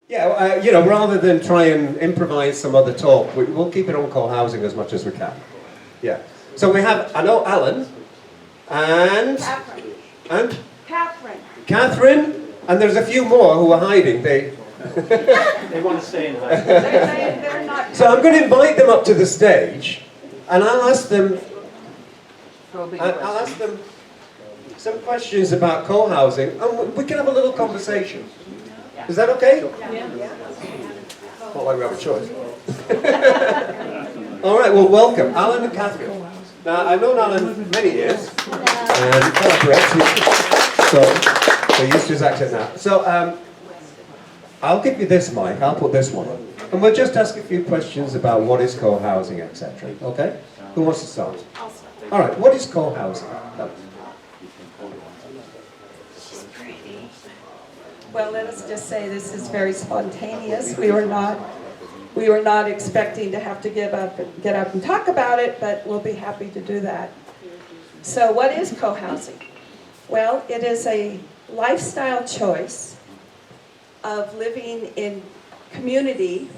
Yeah, you know, rather than try and improvise some other talk, we'll keep it on co-housing as much as we can. Yeah. So we have, I know, Alan, and... Catherine. And? Catherine. Catherine, and there's a few more who are hiding. They want to stay in the They're not. So I'm going to invite them up to the stage, and I'll ask them some questions about co-housing, and we can have a little conversation. Is that okay? Yeah. Not like we have a choice. All right, well, welcome, Alan and Catherine. Now, I've known Alan many years, and so used to his accent now. So, I'll give you this mic, I'll put this one on, and we'll just ask a few questions about what is co-housing, etc. Okay? Who wants to start? I'll start. All right, what is co-housing? Well, let us just say this is very spontaneous. We were not expecting to have to get up and talk about it, but we'll be happy to do that. So what is co-housing? Well, it is a lifestyle choice of living in community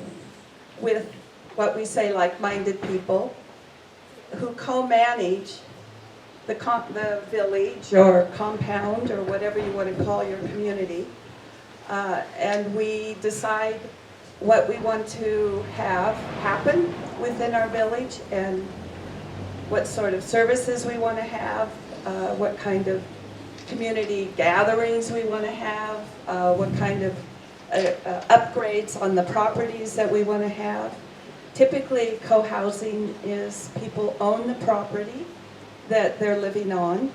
with what we say like-minded people who co-manage the village or compound or whatever you want to call your community. And we decide what we want to have happen within our village and what sort of services we want to have, what kind of community gatherings we want to have, what kind of upgrades on the properties that we want to have. Typically, co-housing is people own the property that they're living on.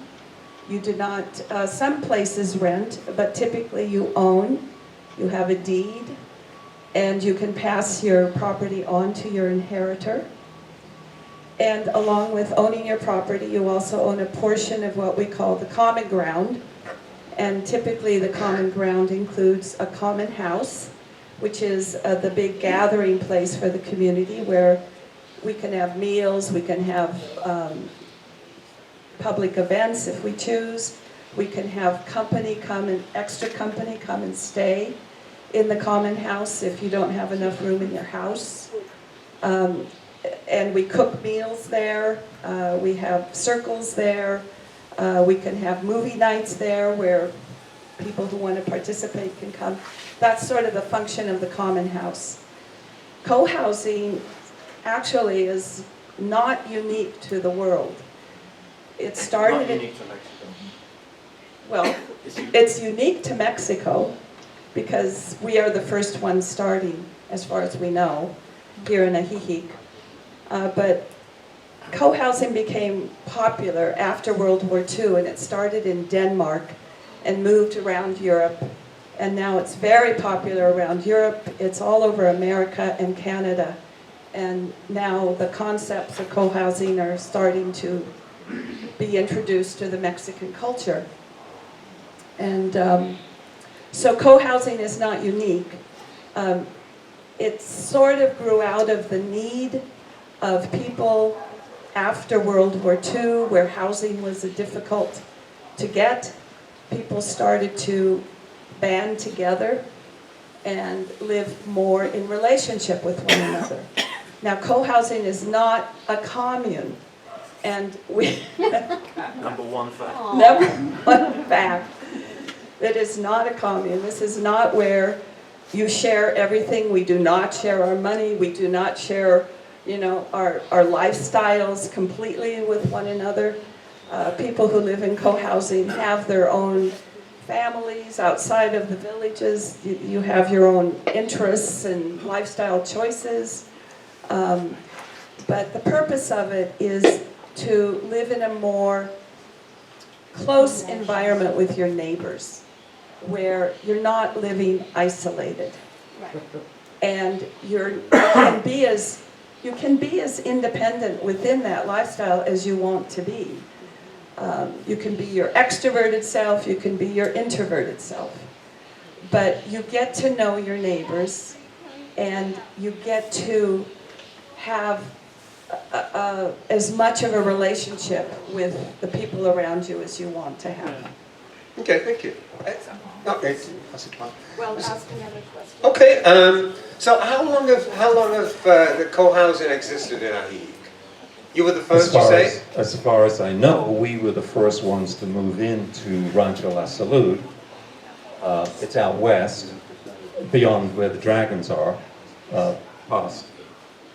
You do not, some places rent, but typically you own, you have a deed, and you can pass your property on to your inheritor. And along with owning your property, you also own a portion of what we call the common ground. And typically the common ground includes a common house, which is the big gathering place for the community where we can have meals, we can have public events if we choose. We can have company come and extra company come and stay in the common house if you don't have enough room in your house. And we cook meals there. We have circles there. We can have movie nights there where people who want to participate can come. That's sort of the function of the common house. Co-housing actually is not unique to the world. It started Not unique to Mexico. Well, it's unique to Mexico because we are the first ones starting, as far as we know, here in Ajijic. But co-housing became popular after World War II, and it started in Denmark and moved around Europe. And now it's very popular around Europe. It's all over America and Canada. And now the concepts of co-housing are starting to be introduced to the Mexican culture. And so co-housing is not unique. It sort of grew out of the need of people after World War II, where housing was difficult to get. People started to band together and live more in relationship with one another. Now, co-housing is not a commune. And we... Number one fact. Number one fact. It is not a commune. This is not where you share everything. We do not share our money. We do not share, you know, our lifestyles completely with one another. People who live in co-housing have their own families outside of the villages. You have your own interests and lifestyle choices. But the purpose of it is to live in a more close environment with your neighbors, where you're not living isolated. Right. And you can be as independent within that lifestyle as you want to be. You can be your extroverted self, you can be your introverted self. But you get to know your neighbors, and you get to have as much of a relationship with the people around you as you want to have. Okay, thank you. Okay, that's it. Well, ask another question. Okay, so how long have the co-housing existed in Ajijic? You were the first to say? As far as I know, we were the first ones to move into Rancho La Salud. It's out west, beyond where the dragons are, past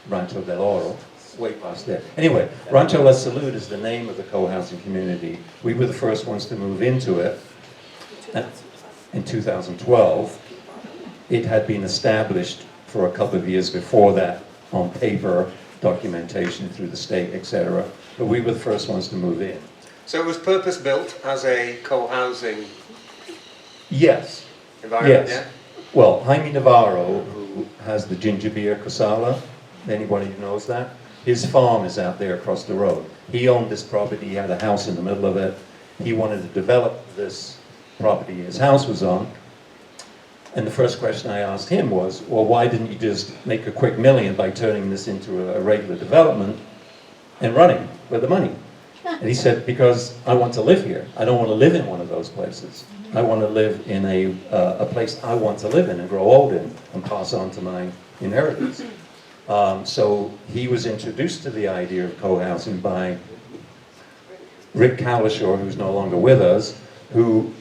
Rancho del Oro, way past there. Anyway, Rancho La Salud is the name of the co-housing community. We were the first ones to move into it in 2012. It had been established for a couple of years before that on paper, documentation through the state, etc. But we were the first ones to move in. So it was purpose-built as a co-housing Yes. environment, Yes. Well, Jaime Navarro, who has the ginger beer Casala, anybody who knows that, his farm is out there across the road. He owned this property, he had a house in the middle of it. He wanted to develop this property his house was on. And the first question I asked him was, well, why didn't you just make a quick million by turning this into a regular development and running with the money? And he said, because I want to live here. I don't want to live in one of those places. I want to live in a place I want to live in and grow old in and pass on to my inheritance. So he was introduced to the idea of co-housing by Rick Calishaw, who's no longer with us, who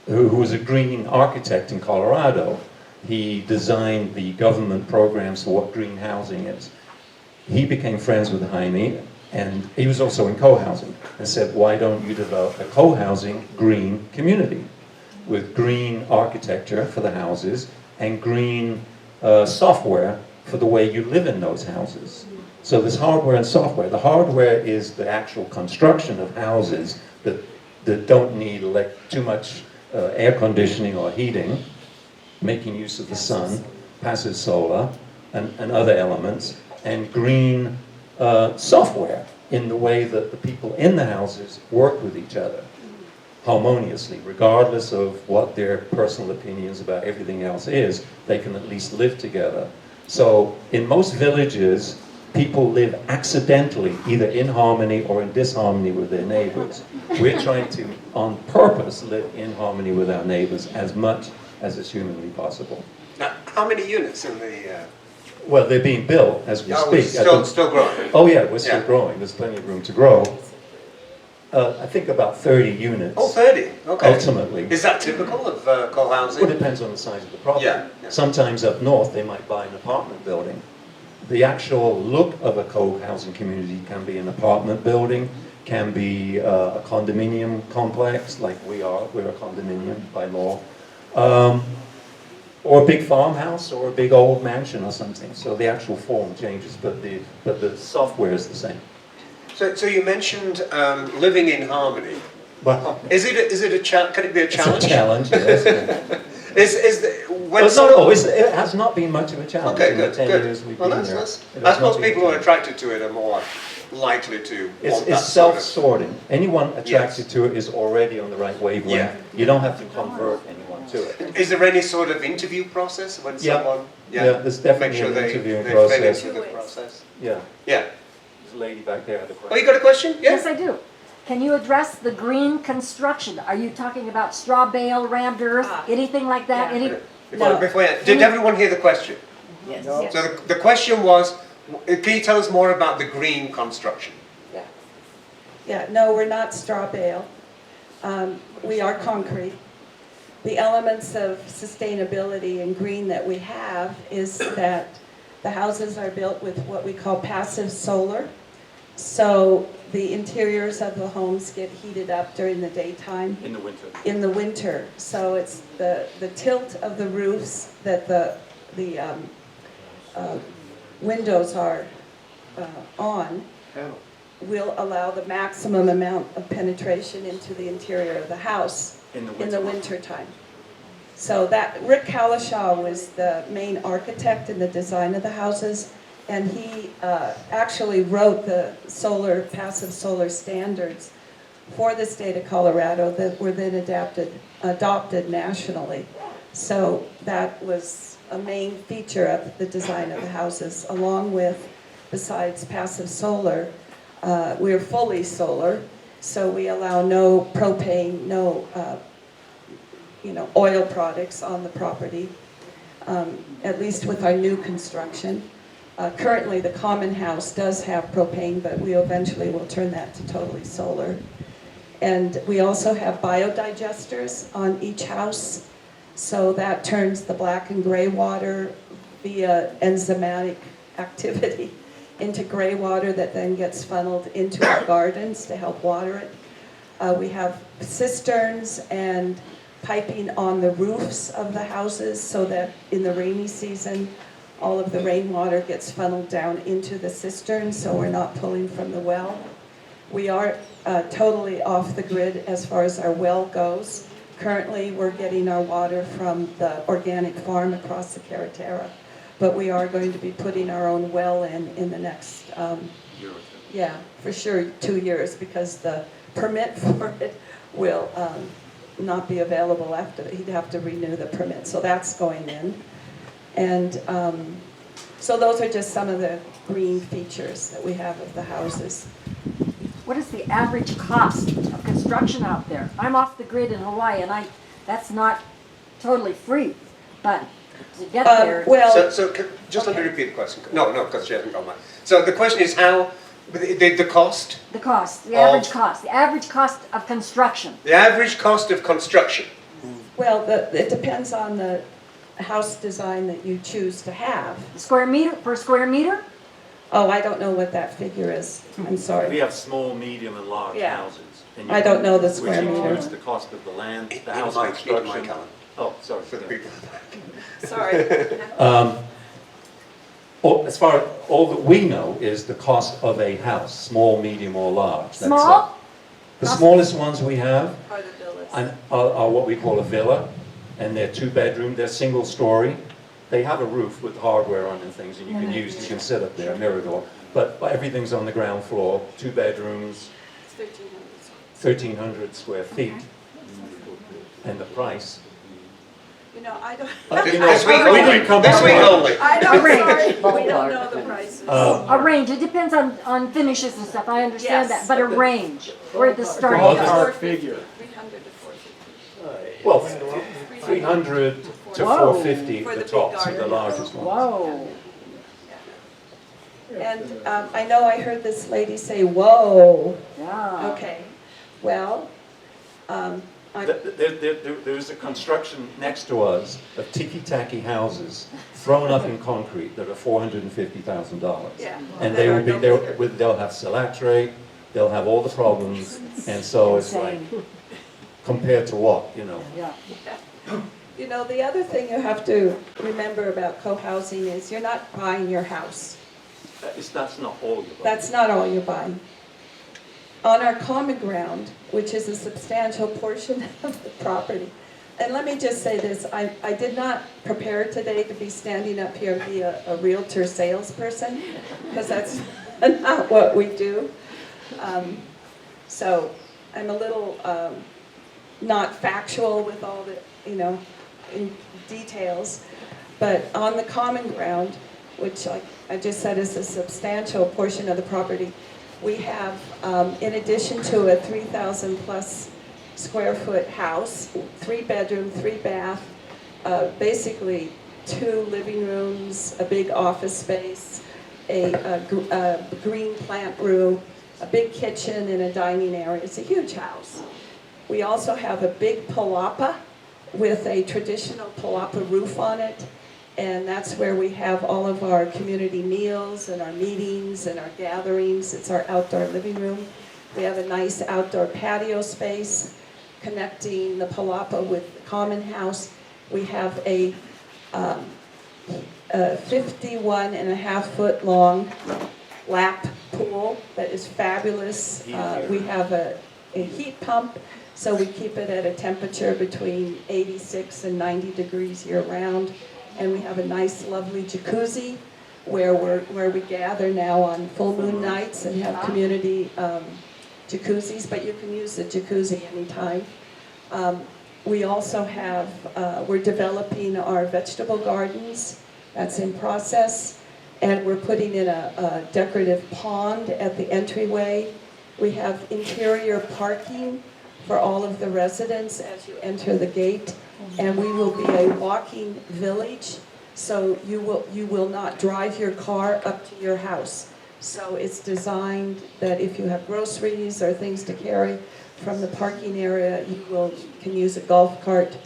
was a green architect in Colorado. He designed the government programs for what green housing is. He became friends with Jaime, and he was also in co-housing, and said, why don't you develop a co-housing green community with green architecture for the houses and green software for the way you live in those houses. So there's hardware and software. The hardware is the actual construction of houses that don't need too much air conditioning or heating, making use of the sun, passive solar, and other elements, and green software in the way that the people in the houses work with each other harmoniously, regardless of what their personal opinions about everything else is. They can at least live together. So in most villages, people live accidentally, either in harmony or in disharmony with their neighbors. We're trying to, on purpose, live in harmony with our neighbors as much as is humanly possible. Now, how many units in the... Well, they're being built as we speak. Still growing? Oh yeah, we're still growing. There's plenty of room to grow. I think about 30 units. Oh, 30, okay. Ultimately. Is that typical of co-housing? Well, it depends on the size of the property. Yeah. Sometimes up north they might buy an apartment building. The actual look of a co-housing community can be an apartment building, can be a condominium complex, like we are. We're a condominium by law. Or a big farmhouse, or a big old mansion or something. So the actual form changes, but the software is the same. So you mentioned living in harmony. Well, Can it be a challenge? it's a challenge, yes. When Well, not always. It has not been much of a challenge Okay, in the good, 10 good. years we've Well, been that's there. nice. It I has suppose not been people who a are challenge. attracted to it are more likely to It's want that sort of... self-sorting. Anyone attracted Yes. to it is already on the right wavelength. Yeah. You don't have to convert anyone to it. Is there any sort of interview process when Yeah. someone... Yeah, there's definitely make sure an interviewing they process. fit into the process? Yeah. Yeah. There's a lady back there had a Oh, question. you got a question? Yeah. Yes, I do. Can you address the green construction? Are you talking about straw bale, rammed earth, anything like that? Yeah. Any? Did everyone hear the question? Yes. So the question was, can you tell us more about the green construction? Yeah, no, we're not straw bale. We are concrete. The elements of sustainability and green that we have is that the houses are built with what we call passive solar. So the interiors of the homes get heated up during the daytime. In the winter. In the winter. So it's the tilt of the roofs that the windows are on will allow the maximum amount of penetration into the interior of the house In in the winter time. So that Rick Calishaw was the main architect in the design of the houses, and he actually wrote the passive solar standards for the state of Colorado that were then adopted nationally. So that was a main feature of the design of the houses, along with, besides passive solar, we're fully solar, so we allow no propane, no oil products on the property, at least with our new construction. Currently, the common house does have propane, but we eventually will turn that to totally solar. And we also have biodigesters on each house, so that turns the black and gray water via enzymatic activity into gray water that then gets funneled into our gardens to help water it. We have cisterns and piping on the roofs of the houses so that in the rainy season, all of the rainwater gets funneled down into the cistern, so we're not pulling from the well. We are totally off the grid as far as our well goes. Currently, we're getting our water from the organic farm across the Carretera, but we are going to be putting our own well in the next, Year or two. yeah, for sure, 2 years, because the permit for it will not be available after, he'd have to renew the permit, so that's going in. And so those are just some of the green features that we have of the houses. What is the average cost of construction out there? I'm off the grid in Hawaii, and that's not totally free, but to get there. Well, Just let me repeat the question. No, because she hasn't got mine. So the question is how, the cost? The cost, the average cost of construction. The average cost of construction. well, it depends on the house design that you choose to have. Square meter, per square meter? Oh, I don't know what that figure is. I'm We sorry. have small, medium, and large Yeah. houses. And you I don't can- know the square Which meter. includes the cost of the land, the house In my construction. column. Oh, sorry. For the yeah. people. Sorry. As far, all that we know is the cost of a house, small, medium, or large. That's Small? The smallest ones we have Are the villas. are what we call a villa, and they're 2-bedroom, they're single story. They have a roof with hardware on and things, and you can use, you can sit up there, Mirador. But everything's on the ground floor, 2 bedrooms, 1,300 square feet. And the price. I don't. This week we didn't come This week up- only. I don't, Arrange. sorry, we don't know the prices. A range, it depends on finishes and stuff, I understand Yes. that, but a range, where the starting Well, is. Ballpark figure. 300 to 450. Well, 300 to Whoa. 450 For the the big tops are the garden. largest ones. Whoa. And I know I heard this lady say, whoa. Yeah. Okay, well, There's a construction next to us of ticky-tacky houses thrown up in concrete that are $450,000. Yeah. And they'll have Salatre, they'll have all the problems, and so it's like, Insane. compared to what, Yeah. the other thing you have to remember about co-housing is you're not buying your house. That's not all you're buying. That's not all you're buying. On our common ground, which is a substantial portion of the property, and let me just say this, I did not prepare today to be standing up here and be a realtor salesperson, because that's not what we do. So I'm a little not factual with all the, in details, but on the common ground, which like I just said is a substantial portion of the property, we have, in addition to a 3,000 plus square foot house, 3 bedroom, 3 bath, basically 2 living rooms, a big office space, a green plant room, a big kitchen and a dining area. It's a huge house. We also have a big palapa with a traditional palapa roof on it. And that's where we have all of our community meals and our meetings and our gatherings. It's our outdoor living room. We have a nice outdoor patio space connecting the palapa with the common house. We have a 51.5 foot long lap pool that is fabulous. We have a heat pump, so we keep it at a temperature between 86 and 90 degrees year round. And we have a nice, lovely jacuzzi where we gather now on full moon nights and have community jacuzzis, but you can use the jacuzzi anytime. We also have, we're developing our vegetable gardens. That's in process. And we're putting in a decorative pond at the entryway. We have interior parking for all of the residents as you enter the gate. And we will be a walking village, so you will not drive your car up to your house. So it's designed that if you have groceries or things to carry from the parking area, can use a golf cart,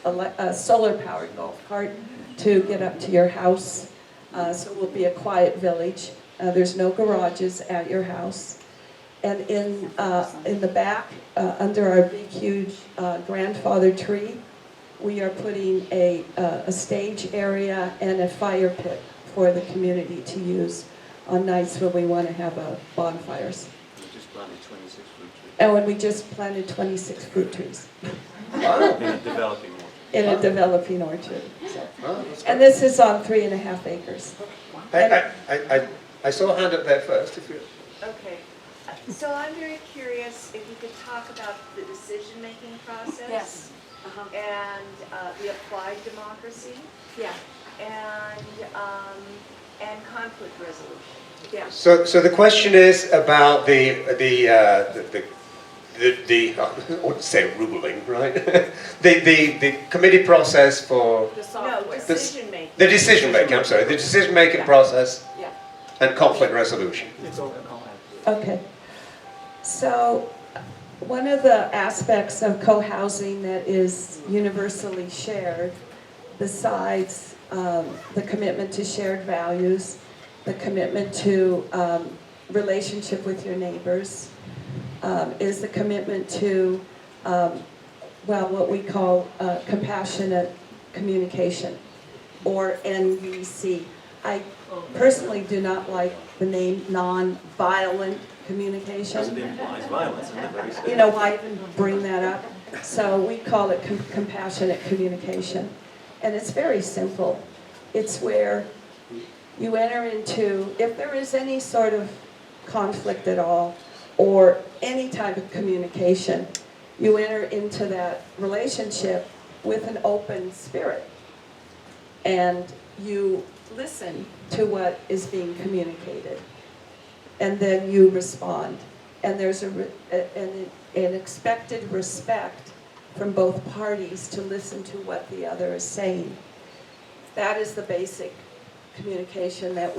a solar-powered golf cart, to get up to your house. So it will be a quiet village. There's no garages at your house. And in the back, under our big, huge grandfather tree, we are putting a stage area and a fire pit for the community to use on nights when we want to have bonfires. We just planted 26 fruit trees And when we just planted 26 fruit trees in a developing orchard. in a developing orchard. So. Oh, that's And great. this is on 3.5 acres. I saw a hand up there first. If you. Okay, so I'm very curious if you could talk about the decision-making process. Yes. And the applied democracy Yeah. and conflict resolution. Yeah. So the question is about the I wouldn't say ruling, right? the committee process for The No, software. decision-making. the decision making. I'm sorry, the decision making Yeah. process Yeah. and conflict resolution. Okay. So one of the aspects of co-housing that is universally shared, besides the commitment to shared values, the commitment to relationship with your neighbors, is the commitment to, what we call compassionate communication, or NVC. I personally do not like the name non-violent communication. Because it implies violence, isn't it? Very simple. You know, why even bring that up? So we call it compassionate communication. And it's very simple. It's where you enter into, if there is any sort of conflict at all, or any type of communication, you enter into that relationship with an open spirit. And you listen to what is being communicated. And then you respond. And there's an expected respect from both parties to listen to what the other is saying. That is the basic communication that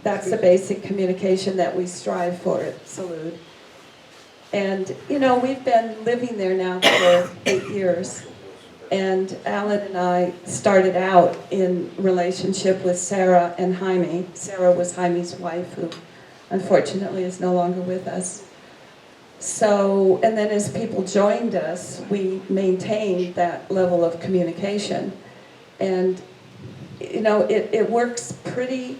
that's the basic communication that we strive for at Salud. And, you know, we've been living there now for 8 years. And Alan and I started out in relationship with Sarah and Jaime. Sarah was Jaime's wife, who unfortunately is no longer with us. So, and then as people joined us, we maintained that level of communication. And, you know, it works pretty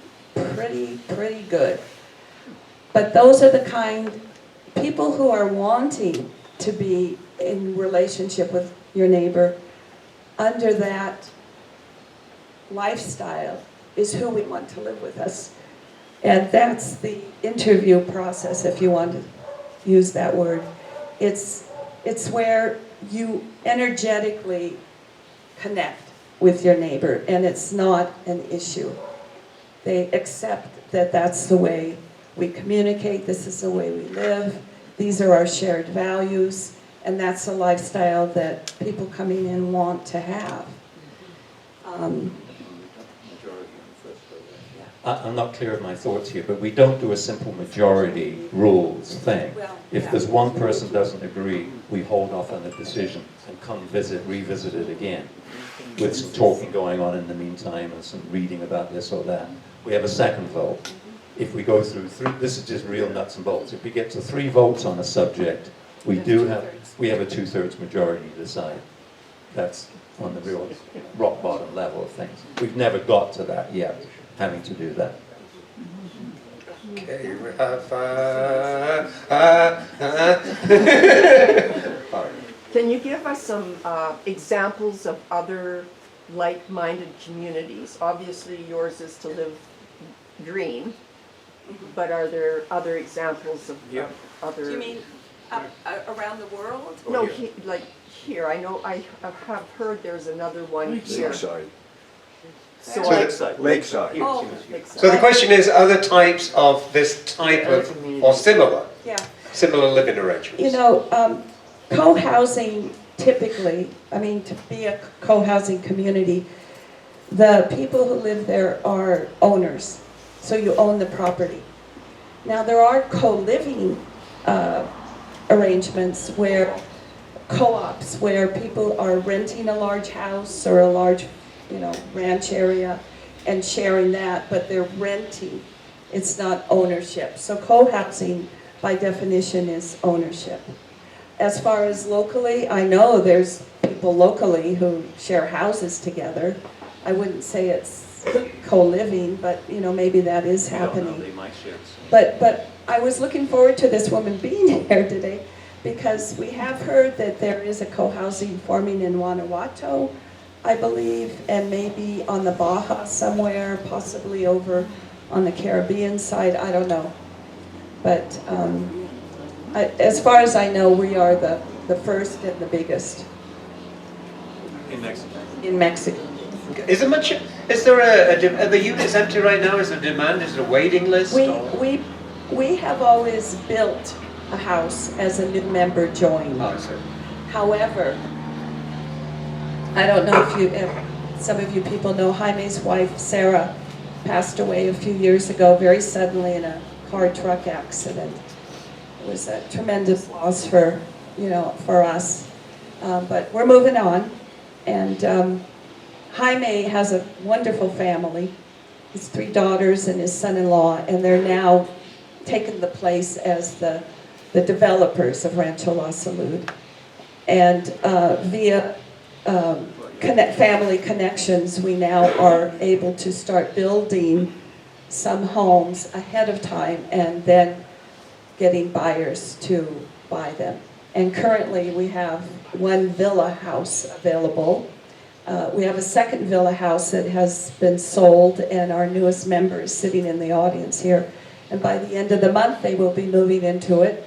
good. But those are the kind people who are wanting to be in relationship with your neighbor under that lifestyle is who we want to live with us. And that's the interview process, if you want to use that word. It's where you energetically connect with your neighbor, and it's not an issue. They accept that that's the way we communicate, this is the way we live, these are our shared values, and that's a lifestyle that people coming in want to have. I'm not clear of my thoughts here, but we don't do a simple majority rules thing. Well, If yeah. there's one person doesn't agree, we hold off on the decision and come revisit it again, with some talking going on in the meantime and some reading about this or that. We have a second vote. If we go through, this is just real nuts and bolts. If we get to 3 votes on a subject, we have a 2/3 majority to decide. That's on the real rock bottom level of things. We've never got to that yet, having to do that. Okay, we have. Can you give us some examples of other like-minded communities? Obviously, yours is to live green, but are there other examples of Yeah. other? Do you mean around the world? No, here. like here. I know I have heard there's another one here. Lakeside. So So I, Lakeside. Lakeside. Here, Oh. here. Lakeside. So the question is, other types of this type Other of, communities. or similar Yeah. living arrangements? You know, co-housing typically, I mean, to be a co-housing community, the people who live there are owners, so you own the property. Now, there are co-living arrangements where, co-ops, where people are renting a large house or a large, ranch area and sharing that, but they're renting. It's not ownership. So co-housing, by definition, is ownership. As far as locally, I know there's people locally who share houses together. I wouldn't say it's co-living, but maybe that is You don't know, happening. they might share the same. But I was looking forward to this woman being here today because we have heard that there is a co-housing forming in Guanajuato, I believe, and maybe on the Baja somewhere, possibly over on the Caribbean side, I don't know. But as far as I know, we are the first and the biggest In Mexico. in Mexico. Is there are the units empty right now? Is there demand? Is there a waiting list? We have always built a house as a new member joined. Oh, I see. However, I don't know if some of you people know Jaime's wife, Sarah, passed away a few years ago very suddenly in a car truck accident. It was a tremendous loss for us. But we're moving on. And Jaime has a wonderful family. His 3 daughters and his son-in-law, and they're now taking the place as the developers of Rancho La Salud. And via family connections, we now are able to start building some homes ahead of time and then getting buyers to buy them. And currently we have 1 villa house available. We have a 2nd villa house that has been sold, and our newest member is sitting in the audience here. And by the end of the month, they will be moving into it.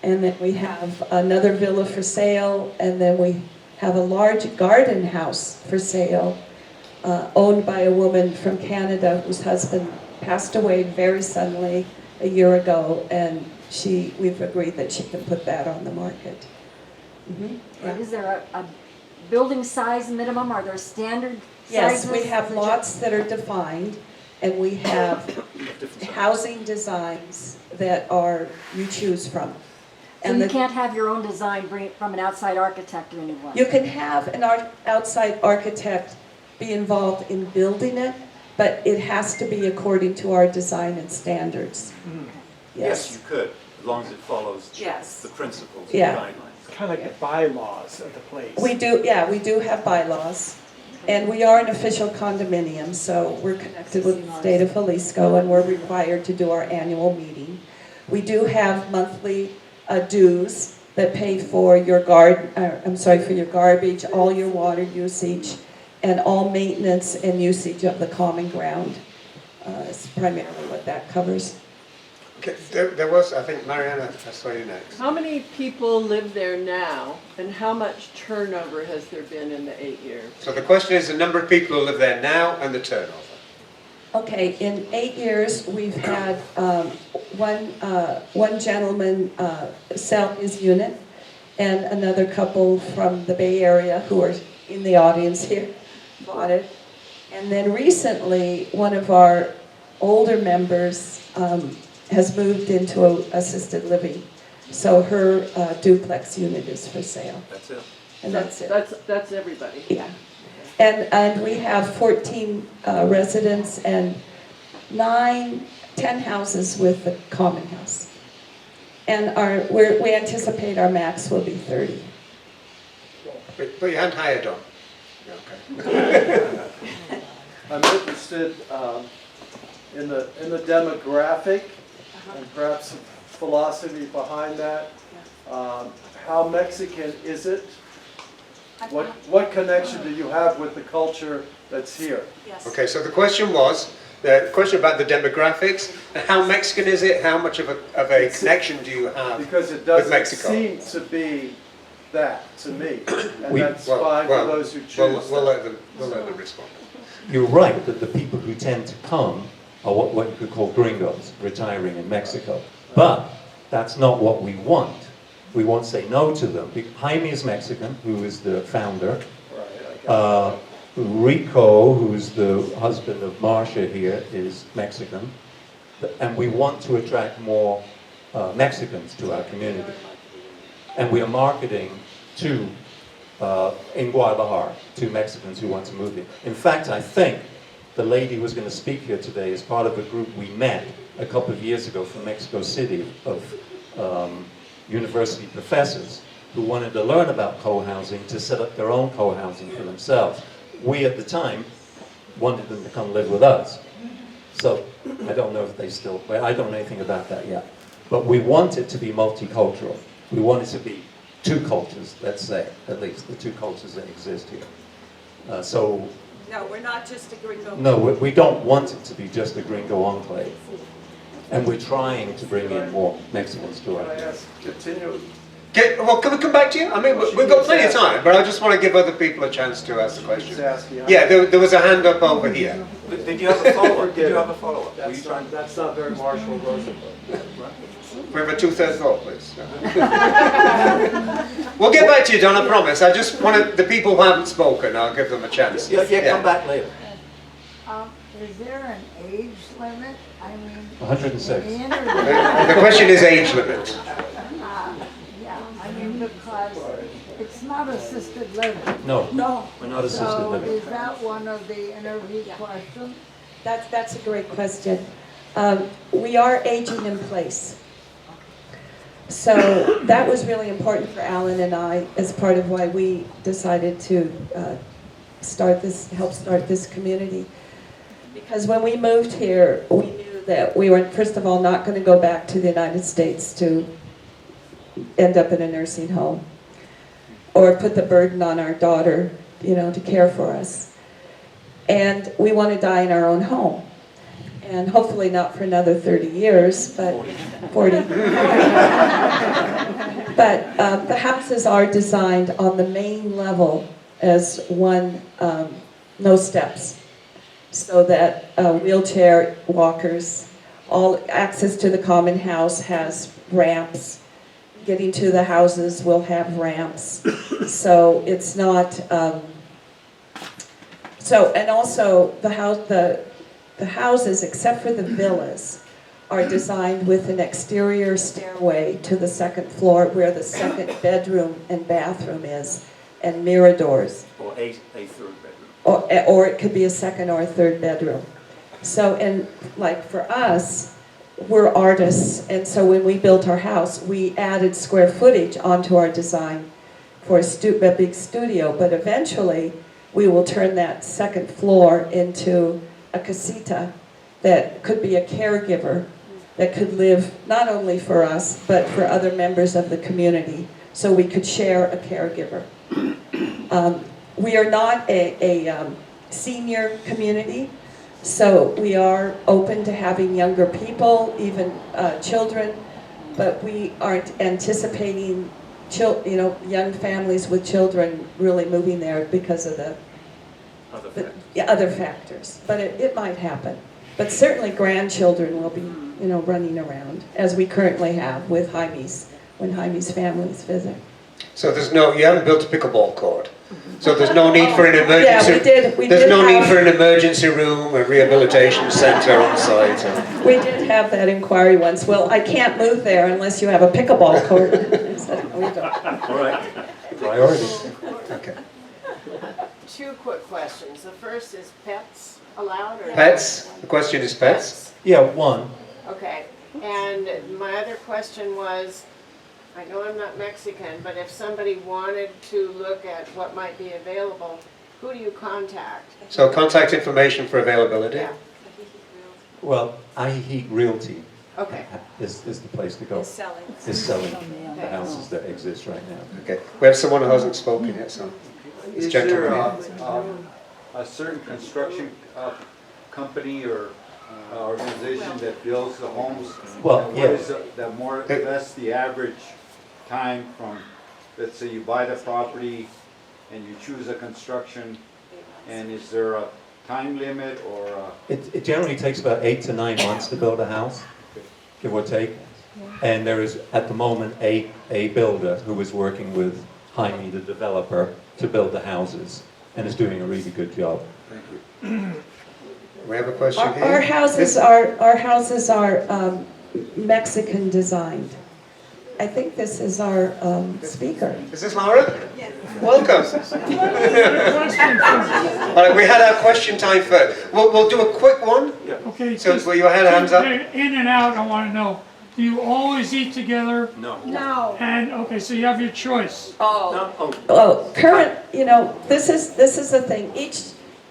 And then we have another villa for sale, and then we have a large garden house for sale, owned by a woman from Canada whose husband passed away very suddenly a year ago, and we've agreed that she can put that on the market. And is there a building size minimum? Are there standard Yes, sizes? we have lots that are defined, and we have Different size. housing designs that you choose from. So And you can't have your own design, bring it from an outside architect or anyone? you can have an outside architect be involved in building it, but it has to be according to our design and standards. Yes, you could, as long as it follows Yes. the principles and Yeah. guidelines. Kind of like the bylaws of the place. We do have bylaws, and we are an official condominium, so we're connected with the state of Jalisco, and we're required to do our annual meeting. We do have monthly dues that pay for your for your garbage, all your water usage, and all maintenance and usage of the common ground. Is primarily what that covers. Okay, there was, I think, Mariana, I saw you next. How many people live there now, and how much turnover has there been in the 8 years? So the question is the number of people who live there now and the turnover. Okay, in 8 years, we've had one gentleman sell his unit, and another couple from the Bay Area who are in the audience here bought it. And then recently, one of our older members has moved into assisted living. So her duplex unit is for sale, That's it. and that's it. That's everybody. Yeah. And we have 14 residents and 10 houses with the common house. And we anticipate our max will be 30. Put your hand higher, Don. Yeah, okay. I'm interested in the demographic and perhaps philosophy behind that. How Mexican is it? What connection do you have with the culture that's here? Yes. Okay, so the question about the demographics, and how Mexican is it? How much of a connection do you have Because it with doesn't Mexico? seem to be that to me, and We- that's fine for those who choose. We'll let them respond. You're right that the people who tend to come are what you could call gringos, retiring in Mexico. But that's not what we want. We won't say no to them. Jaime is Mexican, who is the founder. Right, I got Rico, who's the husband of Marcia here, is Mexican. And we want to attract more Mexicans to our community. And we are marketing to, in Guadalajara, to Mexicans who want to move here. In fact, I think the lady who's going to speak here today is part of a group we met a couple of years ago from Mexico City of university professors who wanted to learn about co-housing to set up their own co-housing for themselves. We, at the time, wanted them to come live with us. So, I don't know if they still, I don't know anything about that yet. But we want it to be multicultural. We want it to be two cultures, let's say, at least, the two cultures that exist here. So, No, we're not just a gringo. no, we don't want it to be just a gringo enclave. And we're trying to bring in more Mexicans to our Can I community. ask, continue? Well, can we come back to you? I mean, we've got plenty of time, but I just want to give other people a chance to ask the question. Just asking. Yeah, there was a hand up over here. Did you have a follow-up? Did you have a follow-up? Were you That's trying not, that's not very Marshall Rosenberg. We have a 2/3 vote, please. We'll get back to you, Don, I promise. I just wanted the people who haven't spoken, I'll give them a chance. come back later. Is there an age limit? I mean. 106. in the internet, The question is age limit. yeah, I mean, because it's not assisted living. No, No, we're not assisted So living. is that one of the interview questions? that's a great question. We are aging in place. So that was really important for Alan and I as part of why we decided to help start this community. Because when we moved here, we knew that we were, first of all, not going to go back to the United States to end up in a nursing home or put the burden on our daughter, to care for us. And we want to die in our own home. And hopefully not for another 30 years, but 40. But the houses are designed on the main level as one, no steps, so that wheelchair walkers, all access to the common house has ramps. Getting to the houses will have ramps. So it's not, and also the houses, except for the villas, are designed with an exterior stairway to the second floor where the second bedroom and bathroom is, and miradors. Or a third bedroom. Or it could be a second or a third bedroom. So, and like for us, we're artists, and so when we built our house, we added square footage onto our design for a big studio, but eventually we will turn that second floor into a casita that could be a caregiver that could live not only for us, but for other members of the community, so we could share a caregiver. We are not a senior community, so we are open to having younger people, even children, but we aren't anticipating young families with children really moving there because of the other factors. But it might happen. But certainly grandchildren will be, running around, as we currently have with when Jaime's families visit. So you haven't built a pickleball court. So there's no need for an emergency. Yeah, we did. There's no need for an emergency room, a rehabilitation centre on site. We did have that inquiry once. Well, I can't move there unless you have a pickleball court. I said, "No, we don't." All right. Priorities. Okay. Two quick questions. The first is pets allowed or? Pets? The question is pets? Yeah, one. Okay. And my other question was, I know I'm not Mexican, but if somebody wanted to look at what might be available, who do you contact? So contact information for availability. Yeah. Well, Ajijic Realty Okay. is the place to go. Is selling. Is selling the houses that exist right now. Okay. We have someone who hasn't spoken yet, so this Is there gentleman here. a certain construction company or organization that builds the homes? Well, And yeah. what is the more or less the average time from, let's say you buy the property and you choose a construction, and is there a time limit or It generally takes about 8 to 9 months to build a house, give or take. And there is, at the moment, a builder who is working with Jaime, the developer, to build the houses, and is doing a really good job. Thank you. We have a question here. Our houses are Mexican designed. I think this is our speaker. Is this Laura? Yes. Welcome. All right, we had our question time first. We'll do a quick one. Okay, So, just well, you had hands up. in and out, I want to know, do you always eat together? No. No. And, okay, so you have your choice. Oh, current, this is the thing.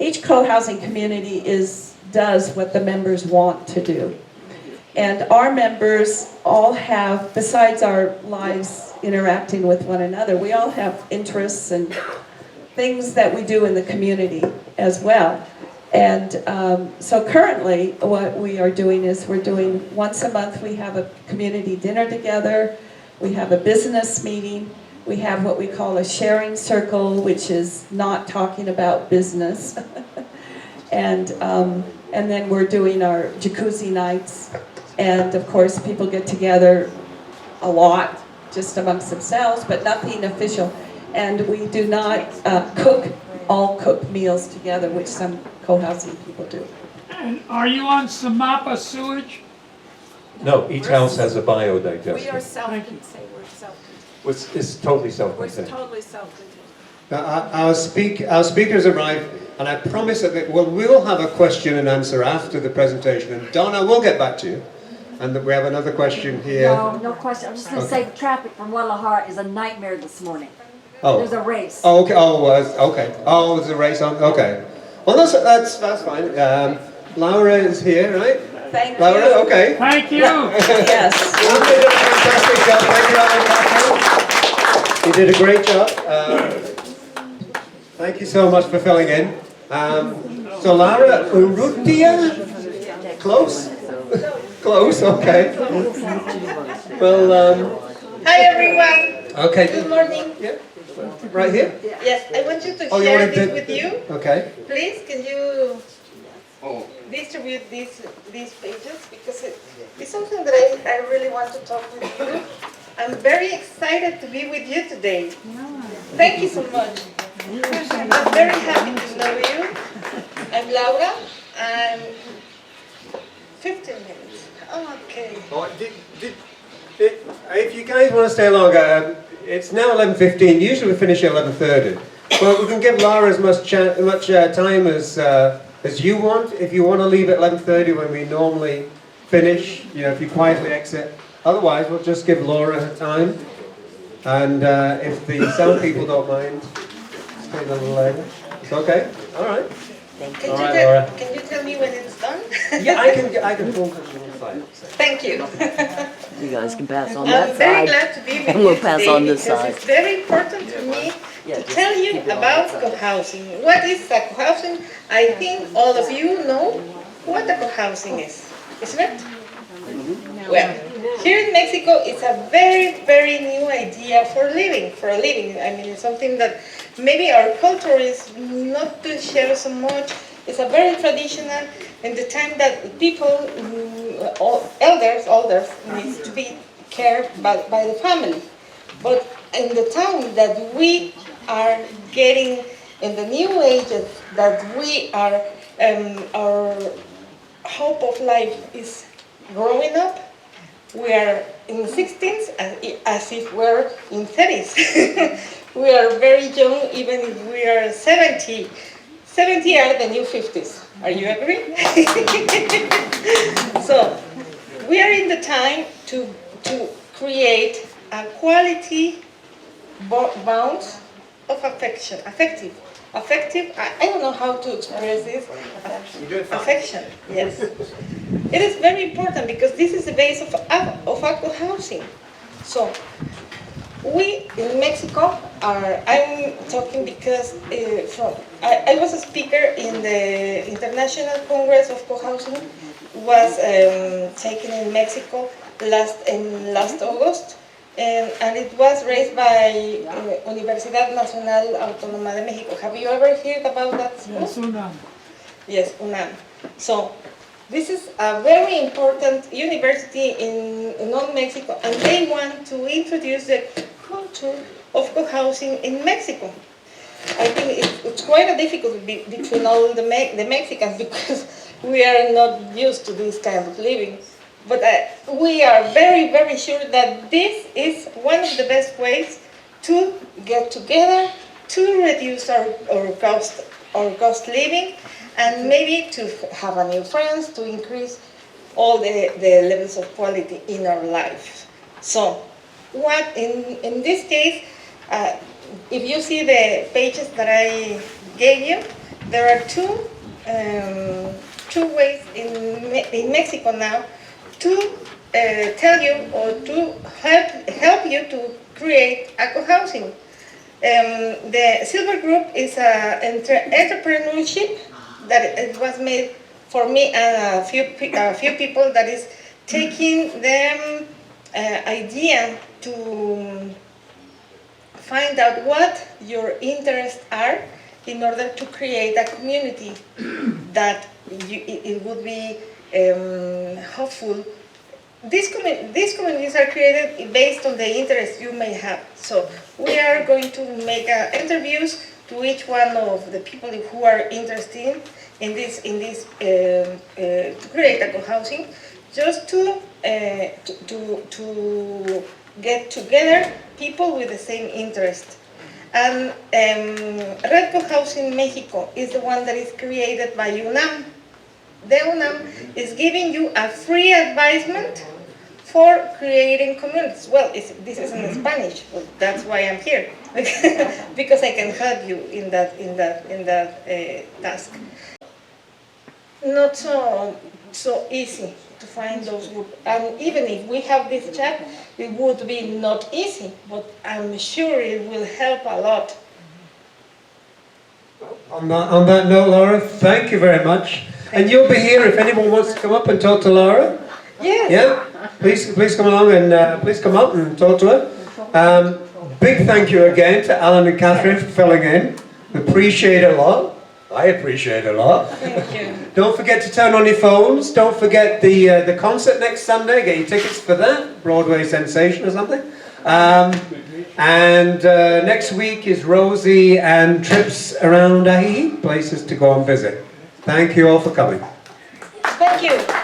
Each co-housing community does what the members want to do. And our members all have, besides our lives interacting with one another, we all have interests and things that we do in the community as well. And so currently what we are doing is we're doing once a month we have a community dinner together, we have a business meeting, we have what we call a sharing circle, which is not talking about business. And then we're doing our jacuzzi nights. And of course, people get together a lot, just amongst themselves, but nothing official. And we do not all cook meals together, which some co-housing people do. And are you on Samapa sewage? No, each house has a We are biodigester. self-contained. It's totally We're self-contained. totally self-contained. Our speakers arrived, and I promise that we will have a question and answer after the presentation. And Donna, we'll get back to you. And we have another question here. No question. I'm just going to say the traffic from Guadalajara is a nightmare this morning. Oh. There's a race. Oh, okay. Okay. Oh, there's a race on. Okay. Well, that's fine. Laura is here, right? Thank you. Laura, okay. Thank you. Yes. Laura did a fantastic job. Thank you, Laura. You did a great job. Thank you so much for filling in. So Laura Urrutia, close? Close, okay. Well, Hi everyone. okay. Good morning. Yeah. Right here? Yes, I want you to Oh, you share wanted this to- with you. Okay. Please, can you distribute these pages because it's something that I really want to talk with you. I'm very excited to be with you today. Thank you so much. I'm very happy to know you. I'm Laura. I'm 15 minutes. Okay. Oh, if you guys want to stay longer, it's now 11:15. Usually we finish at 11:30. But we can give Laura as much time as you want. If you want to leave at 11:30 when we normally finish, if you quietly exit. Otherwise, we'll just give Laura her time. And if the sound people don't mind, stay a little later. It's okay? All right. Can you tell me when it's done? Yeah, I can pull the file. Thank you. You guys can pass on I'm that very side. glad to be with And you we'll pass today on this because side. it's very important to me to tell you about co-housing. What is a co-housing? I think all of you know what a co-housing is, isn't it? Well, here in Mexico, it's a very, very new idea for a living. I mean, it's something that maybe our culture is not to share so much. It's a very traditional, in the time that people, elders, needs to be cared by the family. But in the time that we are getting, in the new age that we are, our hope of life is growing up. We are in the 60s as if we're in 30s. We are very young, even if we are 70. 70 are the new 50s. Are you agree? So, we are in the time to create a quality bounds of affective. I don't know how to express this. Affection, yes. It is very important because this is the base of actual housing. So, we in Mexico I'm talking because I was a speaker in the International Congress of Co-Housing, was taken in Mexico last August. And it was raised by Universidad Nacional Autónoma de México. Have you ever heard about that school? Yes, UNAM. Yes, UNAM. So, this is a very important university in North Mexico, and they want to introduce the culture of co-housing in Mexico. I think it's quite a difficulty between all the Mexicans because we are not used to this kind of living. But we are very, very sure that this is one of the best ways to get together, to reduce our cost living, and maybe to have a new friends, to increase all the levels of quality in our life. So, what in this case, if you see the pages that I gave you, there are two ways in Mexico now to tell you or to help you to create eco-housing. The Silver Group is an entrepreneurship that it was made for me and a few people that is taking them idea to find out what your interests are in order to create a community that it would be hopeful. These communities are created based on the interests you may have. So we are going to make interviews to each one of the people who are interested in this to create eco-housing, just to get together people with the same interest. And Red Co-Housing Mexico is the one that is created by UNAM. The UNAM is giving you a free advisement for creating communities. Well, this is in Spanish, but that's why I'm here, because I can help you in that task. Not so easy to find those groups, and even if we have this chat, it would be not easy, but I'm sure it will help a lot. On that note, Laura, thank you very much. And you'll be here if anyone wants to come up and talk to Laura. Yes. Yeah? Please come along and please come up and talk to her. Big thank you again to Alan and Catherine for filling in. We appreciate it a lot. I appreciate it a lot. Thank you. Don't forget to turn on your phones. Don't forget the concert next Sunday. Get your tickets for that. Broadway Sensation or something. And next week is Rosie and trips around Ajijic, places to go and visit. Thank you all for coming. Thank you.